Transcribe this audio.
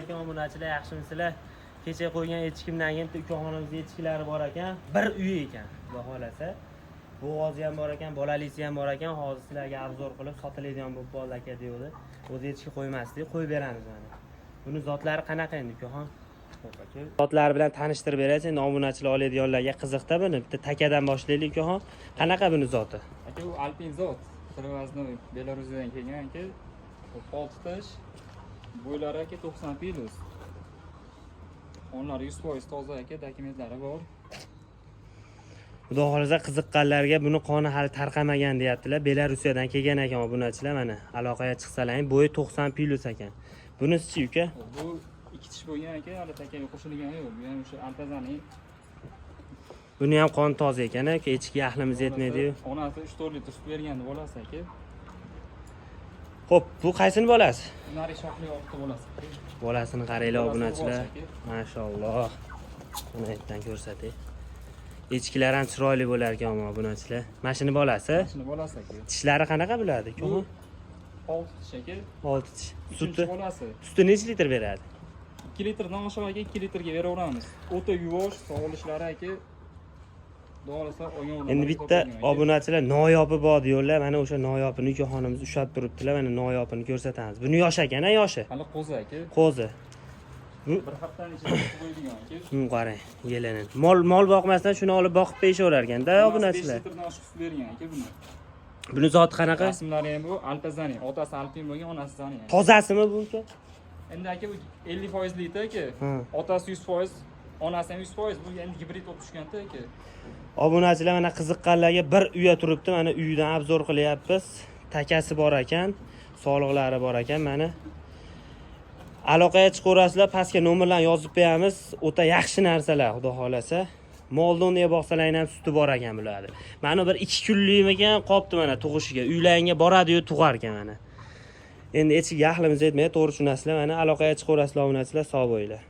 ekan obunachilar, yaxshimisizlar? Kecha qo'ygan echkimdan keyin ukaxonimizda echkilari bor ekan. Bir uy ekan, xudo xolasa. Bo'g'ozi ham bor ekan, bolalisi ham bor ekan. Hozir sizlarga arzor qilib sotiladigan bo'lib qoldi aka deydi. O'zi echki qo'ymasdik, qo'yib beramiz mana. Buni zotlari qanaqa endi ukaxon? Zotlari bilan tanishtirib berasiz. Endi obunachilar oladiganlarga qiziqda buni. Bitta takadan boshlaylik ukaxon. Qanaqa buni zoti? Aka u alpin zot. Sirvaznoy Belarusdan kelgan aka. 6 tash. Bo'ylari aka 90 kg. Onlar 100% toza aka, dokumentlari bor. Xudo xolasa qiziqqanlarga buni qoni hali tarqamagan deyaptilar. Belarusiyadan kelgan ekan obunachilar mana. Aloqaga chiqsalaring, bo'yi 90 kg ekan. Bunisi-chi uka? Bu 2 tish bo'lgan aka, hali takaga qo'shilgani yo'q. Bu ham o'sha altazani. Buni ham qon toza ekan, aka, echkiga ahlimiz yetmaydi-yu. Onasi 3-4 litr sut bergandi bolasi aka. Xo'p, bu qaysini bolasi? Nari shoxli orta bolasi. Bolasini qaranglar obunachilar. Mashalloh. Mana yerdan ko'rsatay. Echkilar ham chiroyli bo'lar ekan obunachilar. Mana shuni bolasi. Shuni bolasi aka. Tishlari qanaqa bo'ladi? 6 tish aka. 6 tish. Suti bolasi. Suti necha litr beradi? 2 litrdan oshiq aka 2 litrga beraveramiz. O'ta yuvosh, sog'lishlari aka. Doğrusa oyun. Endi bitta obunachilar noyobi bor deyyorlar. Mana o'sha noyobini ukaxonimiz ushlab turibdilar. Mana noyobini ko'rsatamiz. Buni yosh ekan-a, yoshi? Hali qo'zi aka. Qo'zi. Bir haftadan ichida qo'yilgan aka. Qarang, yelinin. Mol boqmasdan shuni olib boqib berishaverar ekan-da obunachilar. 5 litrdan oshiq sut bergan aka buni. Buni zoti qanaqa? Rasmlari ham bu altazani. Otasi alpin bo'lgan, onasi zani. Tozasimi bu uka? Endi aka bu 50% lita aka. Otasi 100%, onasi ham 100%. Bu endi gibrid bo'lib tushganda aka. Obunachilar mana qiziqqanlarga bir uyga turibdi. Mana uydan obzor qilyapmiz. Takasi bor ekan, soliqlari bor ekan. Mana aloqaga chiqaverasizlar, pastga nomerlarni yozib qo'yamiz. O'ta yaxshi narsalar, xudo xolasa. Moldoniya boqsalaring ham suti bor ekan bularni. Mana bir 2 kunlikmikan qopti mana tug'ishiga. Uylarga boradi-yu tug'ar ekan mana. Endi echkiga ahlimiz yetmaydi, to'g'ri tushunasizlar. Mana aloqaga chiqaverasizlar obunachilar, sog' bo'linglar.